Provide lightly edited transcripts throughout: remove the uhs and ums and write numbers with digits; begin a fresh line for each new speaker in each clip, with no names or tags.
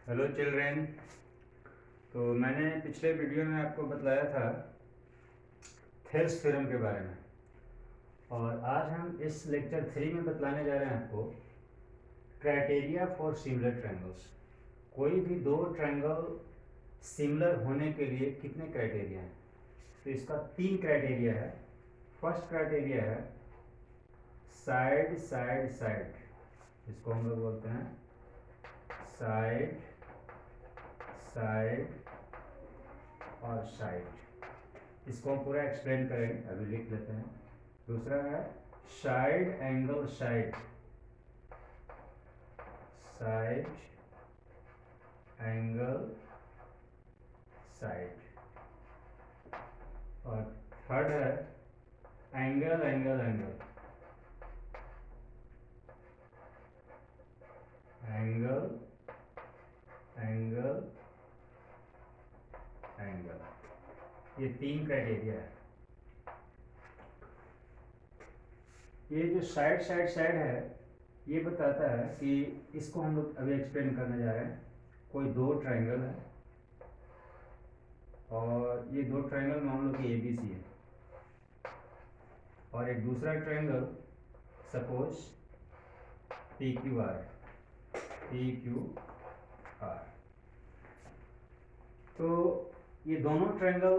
Hello children. तो मैंने पिछले वीडियो में आपको बतलाया था थेल्स थ्योरम के बारे में, और आज हम इस लेक्चर 3 में बतलाने जा रहे हैं आपको क्राइटेरिया फॉर सिमिलर ट्रायंगल्स। कोई भी दो ट्रायंगल सिमिलर होने के लिए कितने क्राइटेरिया हैं? तो इसका 3 क्राइटेरिया है। फर्स्ट क्राइटेरिया है साइड साइड साइड, इसको हम लोग बोलते हैं साइड साइड और साइड। इसको हम पूरा एक्सप्लेन करेंगे, अभी लिख लेते हैं। दूसरा है side angle side, side angle side. और थर्ड है angle angle angle, angle angle angle. ये 3 क्राइटेरिया है। ये जो साइड साइड साइड है, ये बताता है कि इसको हम लोग अभी एक्सप्लेन करने जा रहे हैं। कोई दो ट्रायंगल है और ये दो ट्रायंगल मान लो कि ए बी सी है, और एक दूसरा triangle suppose P Q are है, पी क्यू आर। तो ये दोनों ट्रायंगल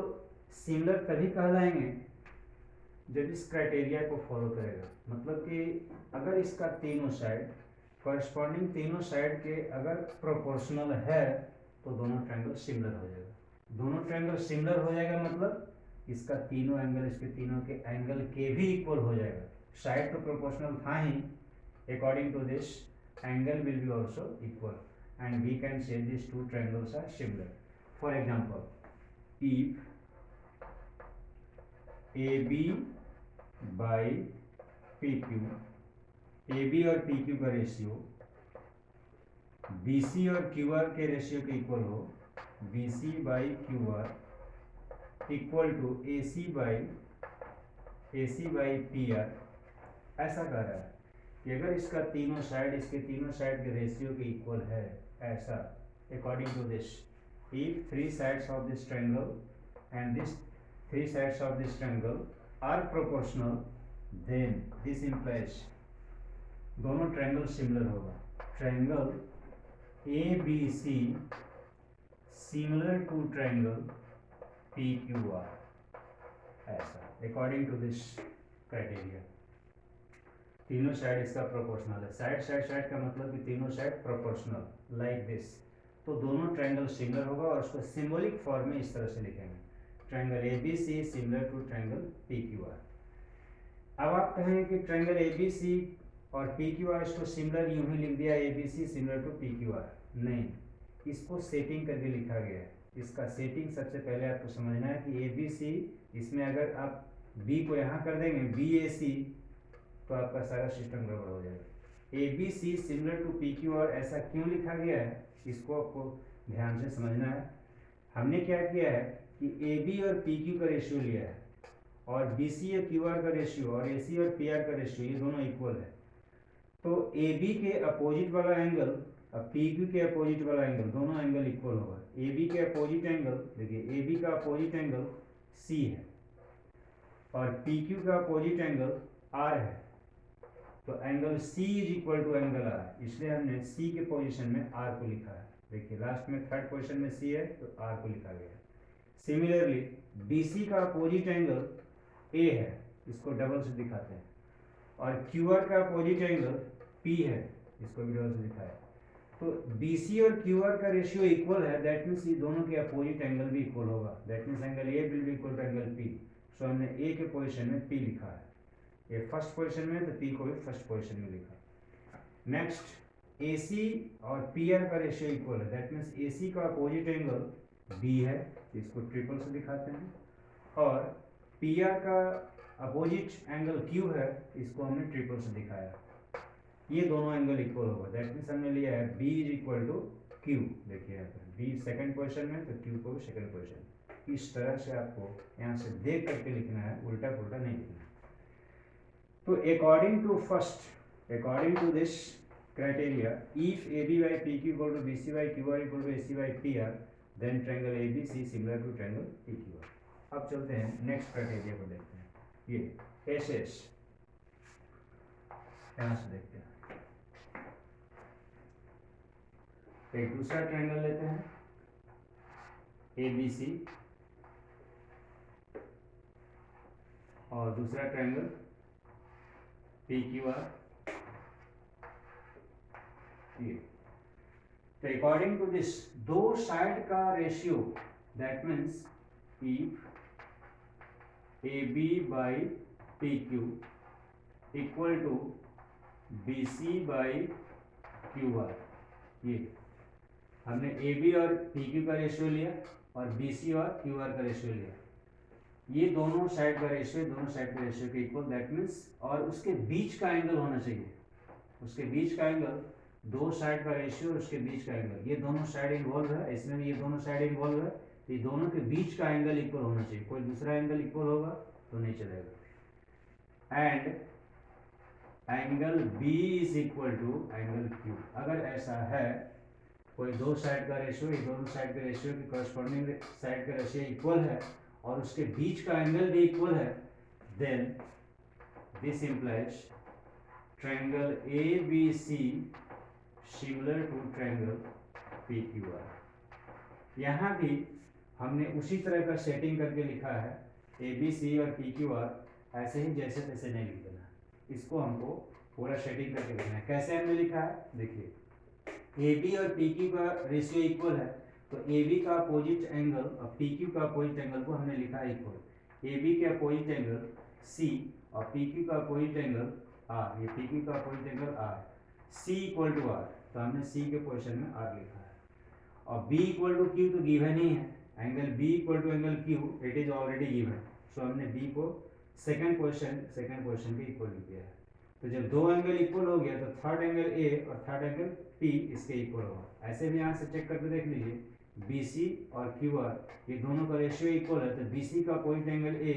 सिमिलर तभी कहलाएंगे जब इस क्राइटेरिया को फॉलो करेगा। मतलब कि अगर इसका तीनों साइड कॉरस्पॉन्डिंग तीनों साइड के अगर प्रोपोर्शनल है तो दोनों ट्रायंगल सिमिलर हो जाएगा। दोनों ट्रायंगल सिमिलर हो जाएगा मतलब इसका तीनों एंगल इसके तीनों के एंगल के भी इक्वल हो जाएगा। साइड तो प्रोपोर्शनल था ही, according to this angle will be also equal and we can say this two triangles are similar. For example, if AB by PQ, AB और PQ का रेशियो BC और QR के ratio के equal हो, BC by QR equal to AC by PR, ऐसा कह रहा है कि अगर इसका तीनों साइड इसके तीनों साइड के रेशियो के इक्वल है, ऐसा according to this, if 3 sides of this triangle and this 3 sides of this triangle are proportional, then this implies दोनों ट्रायंगल सिमिलर होगा। Triangle A B C similar to triangle P Q R, ऐसा according to this criteria. तीनों side इसका proportional है। Side side side का मतलब कि तीनों साइड प्रोपोर्शनल लाइक दिस, तो दोनों ट्रायंगल सिमिलर होगा और उसको सिंबॉलिक फॉर्म में इस तरह से लिखेंगे, triangle A B C similar to triangle P Q R. अब आप कहेंगे कि ट्रायंगल ए बी सी और पी क्यू आर, इसको सिमिलर यूं ही लिख दिया A B C similar to P Q R. नहीं, इसको सेटिंग करके लिखा गया है। इसका सेटिंग सबसे पहले आपको समझना है कि ए बी सी, इसमें अगर आप बी को यहाँ कर देंगे बी ए सी, तो आपका सारा सिस्टम गड़बड़ हो जाएगा। A B C similar to P Q R ऐसा क्यों लिखा गया है, इसको आपको ध्यान से समझना है। हमने क्या किया है कि ए बी और पी क्यू का रेशियो लिया है, और बी सी और क्यू आर का रेशियो और ए सी और पी आर का रेशियो, ये दोनों इक्वल है। तो ए बी के अपोजिट वाला एंगल और पी क्यू के अपोजिट वाला एंगल, दोनों एंगल इक्वल होगा। ए बी के अपोजिट एंगल, देखिए ए बी का अपोजिट एंगल सी है और पी क्यू का अपोजिट एंगल आर है, तो angle C is equal to angle R, इसलिए हमने C के पोजीशन में R को लिखा है। देखिए लास्ट में थर्ड पोजीशन में C है तो R को लिखा गया है। सिमिलरली BC का अपोजिट एंगल A है, इसको डबल से दिखाते हैं, और QR का अपोजिट एंगल P है, इसको भी डबल से दिखाया है। तो BC और QR का रेशियो इक्वल है, दैट मीन्स ये दोनों के अपोजिट एंगल भी इक्वल होगा, that means angle A will be equal to angle P। So हमने A के पोजीशन में P लिखा है, ये फर्स्ट पोजीशन में, तो पी को भी फर्स्ट पोजीशन में लिखा। नेक्स्ट AC और PR का रेशियो इक्वल है, दैट मीन्स AC का अपोजिट एंगल B है, इसको ट्रिपल से दिखाते हैं, और PR का अपोजिट एंगल Q है, इसको हमने ट्रिपल से दिखाया। ये दोनों एंगल इक्वल होगा, दैट मीन्स हमने लिया है B is equal to Q। देखिए यहाँ पर B सेकंड पोजीशन में, तो Q को भी सेकंड पोजीशन। इस तरह से आपको यहाँ से देख करके लिखना है, उल्टा पुल्टा नहीं लिखना है। तो according to this criteria. If AB by PQ equal to BC by QR equal to AC by PR, then triangle ABC similar to triangle PQR. अब चलते हैं नेक्स्ट क्राइटेरिया को देखते हैं. ये SS यहाँ से देखते हैं. एक दूसरा ट्रायंगल लेते हैं ABC और दूसरा ट्रायंगल PQR. ये तो अकॉर्डिंग टू दिस दो साइड का ratio, that means if AB by PQ equal to BC by QR. ये हमने AB और PQ का रेशियो लिया और BC और QR का रेशियो लिया. ये दोनों साइड का रेशियो के इक्वल, दैट मीन्स और उसके बीच का एंगल होना चाहिए. उसके बीच का एंगल, दो साइड का रेशियो और उसके बीच का एंगल, ये दोनों साइड इन्वॉल्व है, इसमें भी ये दोनों साइड इन्वॉल्व है, तो ये दोनों के बीच का एंगल इक्वल होना चाहिए. कोई दूसरा एंगल इक्वल होगा तो नहीं चलेगा. And angle B is equal to angle Q. अगर ऐसा है, कोई दो साइड का रेशियो, ये दोनों साइड के रेशियो की कॉरस्पॉन्डिंग साइड का रेशियो इक्वल है और उसके बीच का एंगल भी इक्वल है, then this implies triangle ABC similar to triangle PQR. यहाँ भी हमने उसी तरह का सेटिंग करके लिखा है. ABC और PQR ऐसे ही जैसे तैसे नहीं लिख देना, इसको हमको पूरा सेटिंग करके लिखना है. कैसे हमने लिखा है देखिए, AB और PQ का रेशियो इक्वल है, तो AB का अपोजिट एंगल और PQ का अपोजिट एंगल को हमने लिखा है इक्वल. AB के अपोजिट एंगल C और PQ का अपोजिट एंगल R. ये PQ का opposite angle R. C equal to R, तो हमने C के पोजीशन में R लिखा है. और B इक्वल टू Q तो गिवन ही है. Angle B equal to angle Q, it is already given, so हमने B को सेकंड पोजीशन के इक्वल लिख दिया है. तो जब दो एंगल इक्वल हो गया तो थर्ड एंगल A और थर्ड एंगल P इसके इक्वल होगा. ऐसे भी यहाँ से चेक करके देख लीजिए, BC और QR ये दोनों का रेशियो इक्वल है, तो BC का अपोजिट एंगल A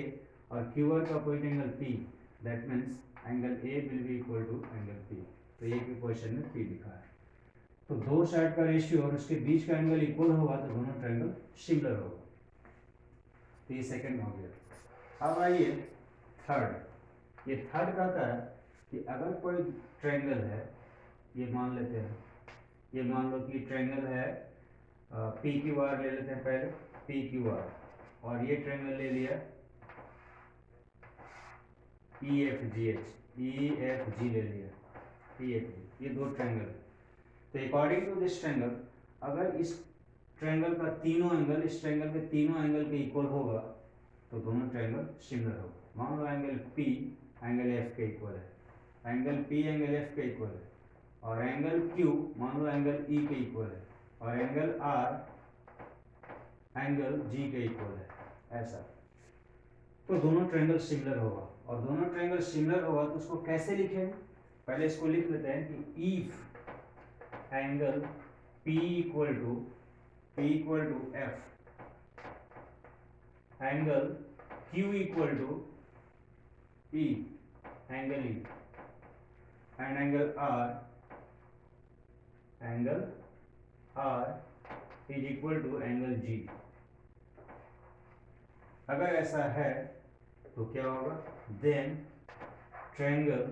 और QR का opposite angle P, that means angle A will be equal to angle P. तो ये क्वेश्चन में P लिखा है. तो दो साइड का रेशियो और उसके बीच का एंगल इक्वल होगा तो दोनों ट्रायंगल सिमिलर होगा. तो ये सेकंड हो गया. अब आइए थर्ड. ये थर्ड कहता है कि अगर कोई ट्रायंगल है, ये मान लेते हैं, ये मान लो कि ट्रायंगल है PQR ले लेते हैं पहले, PQR, और ये ट्रायंगल ले लिया EFG ले लिया, EFG. ये दो ट्रायंगल है. तो अकॉर्डिंग टू दिस ट्रायंगल, अगर इस ट्रायंगल का तीनों एंगल इस ट्रायंगल के तीनों एंगल के इक्वल होगा तो दोनों ट्रायंगल सिमिलर होगा. मान लो एंगल P एंगल F के इक्वल है, एंगल P एंगल F के इक्वल है, और एंगल Q मान लो एंगल E के इक्वल है, और एंगल R एंगल G के इक्वल है. ऐसा तो दोनों ट्रायंगल सिमिलर होगा. और दोनोट्रायंगल सिमिलर होगा तो उसको कैसे लिखेंगे, पहले इसको लिख लेते हैं कि if angle P equal to F, angle Q equal to E angle E, and angle R is equal to angle G. अगर ऐसा है तो क्या होगा, then triangle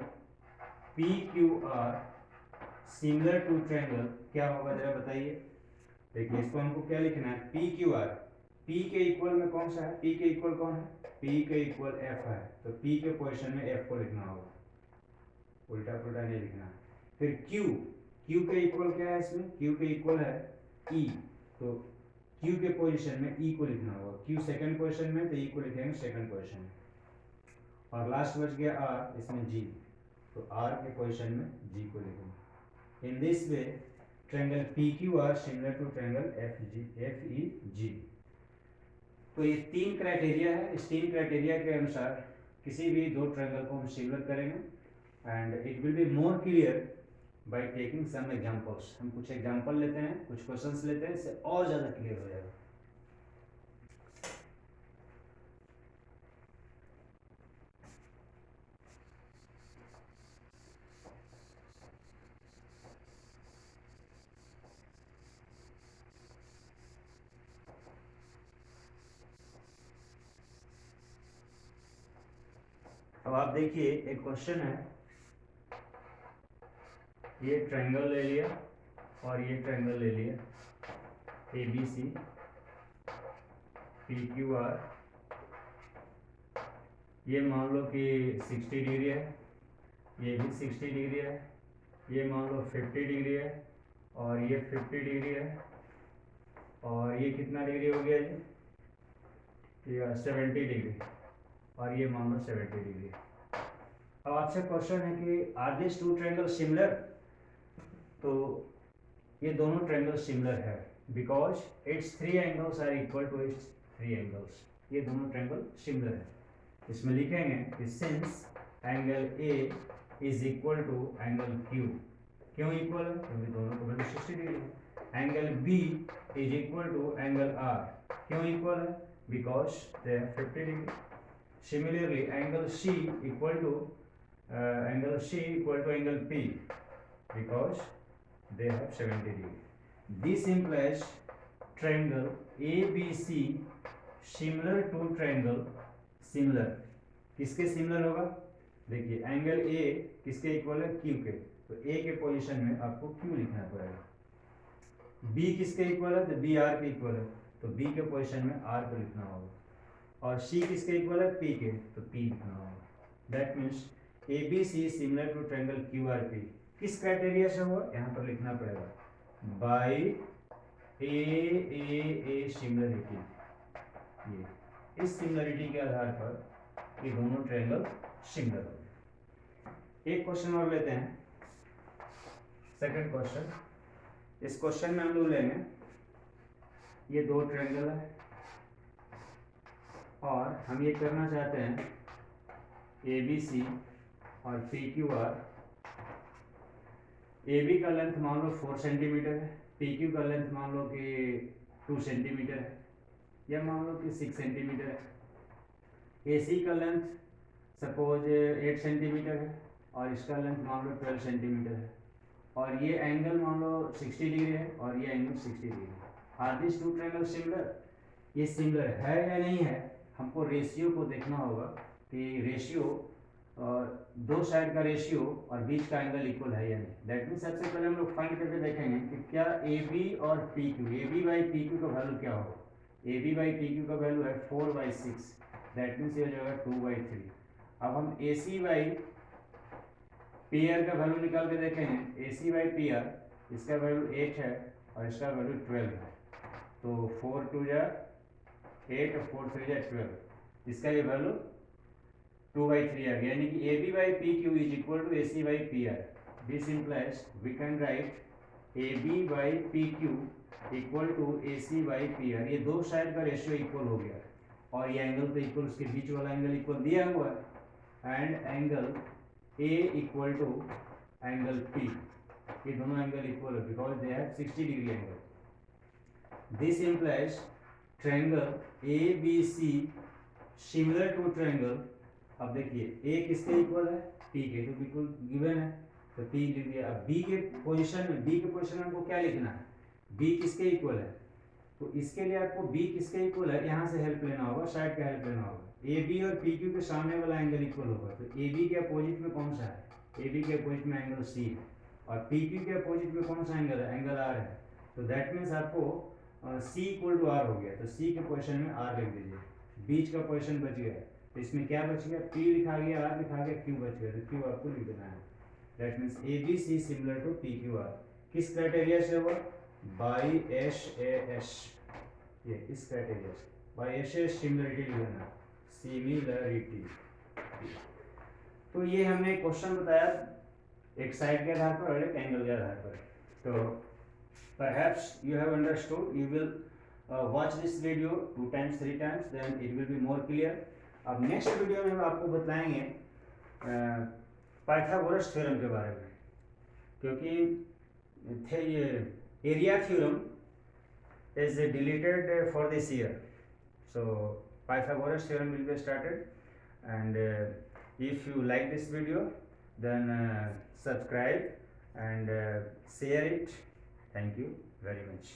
PQR similar to triangle क्या होगा जरा बताइए. देखिए इसको हमको क्या लिखना है, PQR, P के इक्वल में कौन सा है, P के इक्वल कौन है, P के इक्वल F है, तो P के पोजीशन में F को लिखना होगा, उल्टा पुल्टा नहीं लिखना. फिर Q के इक्वल क्या है, इसमें Q के इक्वल है E, तो Q के पोजीशन में E को लिखना होगा. Q सेकंड पोजीशन में, तो E को लिखेंगे सेकंड पोजीशन में. और लास्ट बच गया R, इसमें G, तो R के पोजीशन में G को लिखेंगे. In this way, triangle PQR similar to triangle FEG. तो ये तीन क्राइटेरिया है. इस तीन क्राइटेरिया के अनुसार किसी भी दो ट्रायंगल को हम सिमिलर करेंगे, and it will be more clear by taking some examples. हम कुछ एग्जांपल लेते हैं, कुछ क्वेश्चंस लेते हैं, इससे और ज़्यादा क्लियर हो जाएगा. अब आप देखिए एक क्वेश्चन है, ये ट्रायंगल ले लिया और ये ट्रायंगल ले लिया A B C P Q R, ये मान लो कि 60 डिग्री है, ये भी 60 डिग्री है, ये मान लो 50 डिग्री है और ये 50 डिग्री है और ये कितना डिग्री हो गया जी, ये 70 डिग्री और ये मान लो 70 डिग्री। अब आपसे क्वेश्चन है कि are this two triangle similar, तो ये दोनों ट्रायंगल सिमिलर है because its three angles are equal to its three angles, ये दोनों ट्रायंगल सिमिलर है। इसमें लिखेंगे कि since angle A is equal to angle Q, क्यों इक्वल है क्योंकि दोनों को वैल्यू 60 डिग्री है। Angle B is equal to angle R, क्यों इक्वल है because they are 50 degree. Similarly angle C equal to angle P because they have 70 degree. This implies triangle ABC similar to triangle similar, किसके similar होगा, देखिए angle A किसके equal है, Q के, तो ए के पोजीशन में आपको क्यू लिखना पड़ेगा। बी किसके इक्वल है, तो बी आर के इक्वल है, तो बी के पोजीशन में आर को लिखना होगा। और सी किसके इक्वल है, पी के, तो पी लिखना होगा। That means A B C similar to triangle Q R P, किस क्राइटेरिया से हुआ, यहाँ पर लिखना पड़ेगा बाई ए सिमिलरिटी, ये इस सिमिलरिटी के आधार पर ये दोनों ट्रायंगल सिमिलर हो गए। एक क्वेश्चन और लेते हैं, सेकंड क्वेश्चन। इस क्वेश्चन में हम लोग लेंगे ये दो ट्रायंगल है और हम ये करना चाहते हैं ए बी सी और P Q R. A B का लेंथ मान लो 4 सेंटीमीटर है, पी क्यू का लेंथ मान लो कि 2 सेंटीमीटर है या मान लो कि 6 सेंटीमीटर है। ए सी का लेंथ सपोज 8 सेंटीमीटर है और इसका लेंथ मान लो 12 सेंटीमीटर है और ये एंगल मान लो 60 डिग्री है और ये एंगल 60 डिग्री है। Are this two triangle similar, ये सिमिलर है या नहीं है, हमको रेशियो को देखना होगा कि रेशियो दो साइड का रेशियो और बीच का एंगल इक्वल है या नहीं। दैट मीन्स सबसे पहले हम लोग फाइंड करके देखेंगे कि क्या ए बी और P Q, A B by P Q का वैल्यू क्या होगा। A B by P Q का वैल्यू है 4/6, दैट मीन्स ये हो जाएगा 2/3। अब हम ए सी बाई पी आर का वैल्यू निकाल के देखेंगे, ए सी बाई पी आर, इसका वैल्यू 8 है और इसका वैल्यू 12 है, तो 4 2 जा 8 और 4 3 जा 12, इसका ये वैल्यू 2/3 आ गया, यानी कि A B by P Q is equal to A C by P R. This implies we can write A B by P Q equal to A C by P R. ये दो side का ratio equal हो गया और ये angle तो equal, उसके बीच वाला एंगल इक्वल दिया हुआ है, and angle A equal to angle P, ये दोनों एंगल इक्वल है because they have 60 degree angle. This implies triangle A B C similar to triangle, अब देखिए ए किसके इक्वल है, पी के, तो बिल्कुल गिवन है तो पी लिख दिया। अब बी के पोजीशन में, बी के पोजीशन में हमको क्या लिखना है, बी किसके इक्वल है, तो इसके लिए आपको बी किसके इक्वल है यहाँ से हेल्प लेना होगा, साइड का हेल्प लेना होगा। ए बी और पी क्यू के सामने वाला एंगल इक्वल होगा, तो ए बी के अपोजिट में कौन सा है, ए बी के अपोजिट में एंगल सी है और पी क्यू के अपोजिट में कौन सा एंगल है, एंगल आर है, तो दैट मीन्स आपको सी इक्वल टू आर हो गया, तो सी के पोजिशन में आर लिख दीजिए, बीच का पोजिशन बच गया, तो इसमें क्या बच गया, P लिखा गया, R लिखा गया, Q बच गया, तो Q आपको लिख देना है। That means A B C similar to P Q R, किस क्राइटेरिया से हुआ, बाई एस ए एस, ये इस क्राइटेरिया से, बाई एस ए सिमिलरिटी लिख देना, सिमिलरिटी। तो ये हमने क्वेश्चन बताया एक साइड के आधार पर और एक एंगल के आधार पर। तो perhaps you have understood, you will watch this video 2 times 3 times, then it will be more clear. अब नेक्स्ट वीडियो में हम आपको बताएंगे पाइथागोरस थ्योरम के बारे में, क्योंकि थे ये area theorem is deleted for this year, so Pythagoras theorem will be started, and if you like this video then subscribe and share it. Thank you very much.